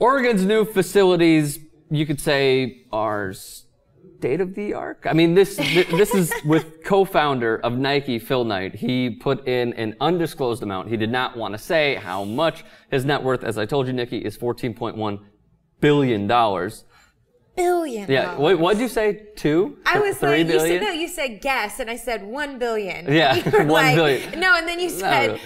Oregon's new facilities, you could say, are state-of-the-art. I mean, this is with co-founder of Nike, Phil Knight. He put in an undisclosed amount. He did not want to say how much. His net worth, as I told you, Nikki, is $14.1 billion. Billion. Yeah. What'd you say? 2? I was 3 like, billion? you said guess, and I said 1 billion. Yeah, You were 1 billion. No, and then you said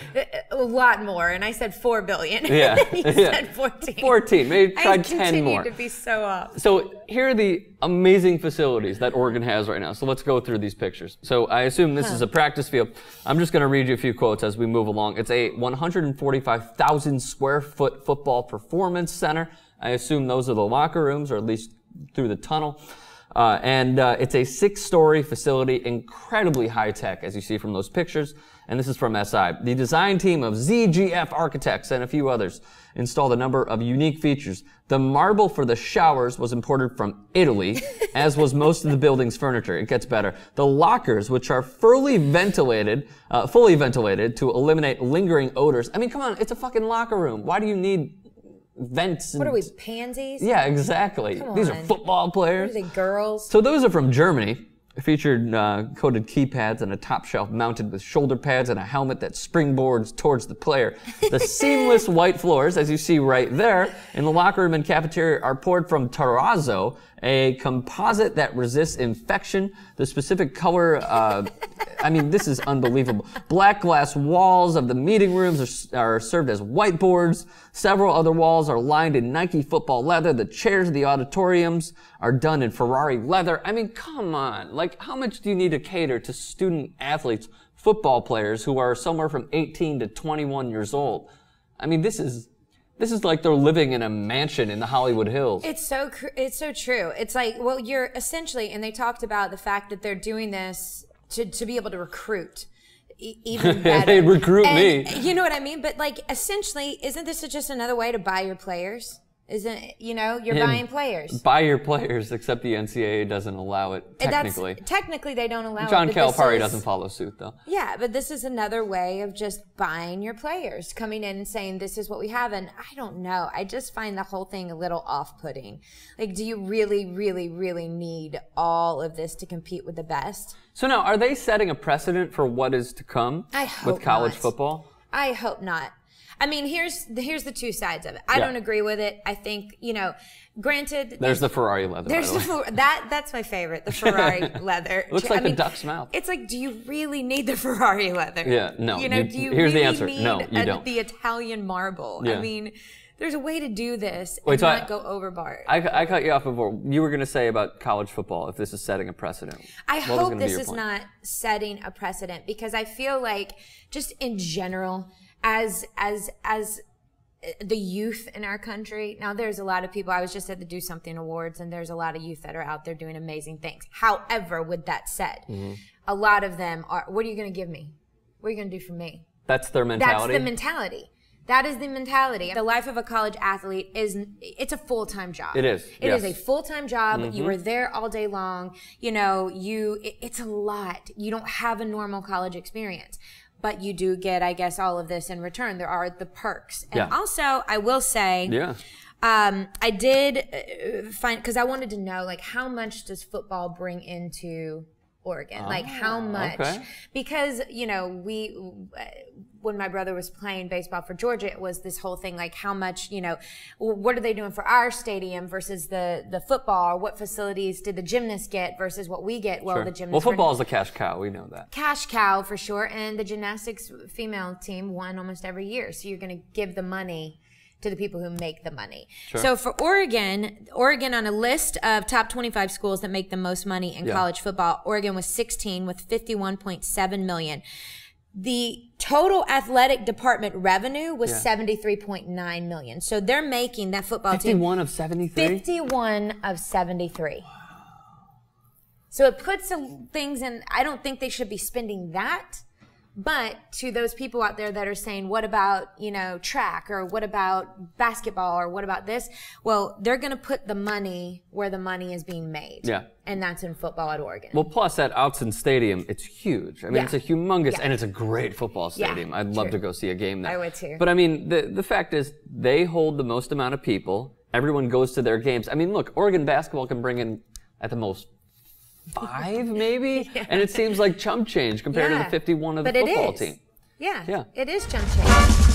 a lot more, and I said 4 billion. Yeah. And then you said 14. 14. Maybe try 10 more. I continue to be so off. So here are the amazing facilities that Oregon has right now. So let's go through these pictures. So I assume this is a practice field. I'm just going to read you a few quotes as we move along. It's a 145,000 square foot football performance center. I assume those are the locker rooms, or at least through the tunnel. It's a 6-story facility, incredibly high-tech, as you see from those pictures. And this is from SI. The design team of ZGF Architects and a few others installed a number of unique features. The marble for the showers was imported from Italy, as was most of the building's furniture. It gets better. The lockers, which are fully ventilated to eliminate lingering odors. I mean, come on, it's a fucking locker room. Why do you need vents? What are we, pansies? Yeah, exactly. These are football players. Are they girls? So those are from Germany. It featured coated keypads and a top shelf mounted with shoulder pads and a helmet that springboards towards the player. The seamless white floors, as you see right there, in the locker room and cafeteria are poured from terrazzo, a composite that resists infection. The specific color, I mean, this is unbelievable. Black glass walls of the meeting rooms are served as whiteboards. Several other walls are lined in Nike football leather. The chairs of the auditoriums are done in Ferrari leather. I mean, come on. Like, how much do you need to cater to student athletes, football players who are somewhere from 18 to 21 years old? I mean, this is like they're living in a mansion in the Hollywood Hills. It's so true. It's like, well, you're essentially, and they talked about the fact that they're doing this to be able to recruit even better. They recruit me. You know what I mean? But like, essentially, isn't this just another way to buy your players? Isn't, you're buying players. Buy your players, except the NCAA doesn't allow it, technically. Technically, they don't allow John it. John Calipari doesn't follow suit, though. Yeah, but this is another way of just buying your players, coming in and saying, this is what we have. And I don't know. I just find the whole thing a little off-putting. Like, do you really, really, really need all of this to compete with the best? So now, are they setting a precedent for what is to come with college football? I hope not. I mean, here's the two sides of it. I don't agree with it. I think, granted. There's the Ferrari leather. That's my favorite, the Ferrari leather. Looks like a duck's mouth. It's like, do you really need the Ferrari leather? Yeah, no. Do you here's really the answer. need No, you don't. the Italian marble? Yeah. I mean, there's a way to do this and not go overboard. I cut you off before. You were going to say about college football, if this is setting a precedent. I hope this is not setting a precedent, because I feel like just in general, as the youth in our country, now there's a lot of people, I was just at the Do Something Awards, and there's a lot of youth that are out there doing amazing things. However, with that said, a lot of them are, what are you going to give me? What are you going to do for me? That's their mentality? That's the mentality. That is the mentality. The life of a college athlete it's a full-time job. It is. It is a full-time job. You are there all day long. It's a lot. You don't have a normal college experience. But you do get, I guess, all of this in return. There are the perks. And also, I will say, I did find, because I wanted to know, like, how much does football bring into Oregon? Like, how much? Okay. Because, when my brother was playing baseball for Georgia, it was this whole thing, like, how much, what are they doing for our stadium versus the football? Or what facilities did the gymnasts get versus what we get? Well, the gymnasts. Well, football is a cash cow. We know that. Cash cow, for sure. And the gymnastics female team won almost every year. So you're going to give the money to the people who make the money. Sure. So for Oregon on a list of top 25 schools that make the most money in college football, Oregon was 16 with $51.7 million. The total athletic department revenue was $73.9 million. So they're making that football 51 of 73? 51 of 73. Wow. So it puts some things in, I don't think they should be spending that. But to those people out there that are saying, what about, track, or what about basketball, or what about this? Well, they're going to put the money where the money is being made. Yeah. And that's in football at Oregon. Well, plus at Autzen Stadium, it's huge. I mean, it's a humongous, and it's a great football stadium. I'd love to go see a game there. I would too. But I mean, the fact is, they hold the most amount of people, everyone goes to their games. I mean, look, Oregon basketball can bring in at the most 5 maybe, and it seems like chump change compared to the 51 of the football team. Yeah, it is chump change.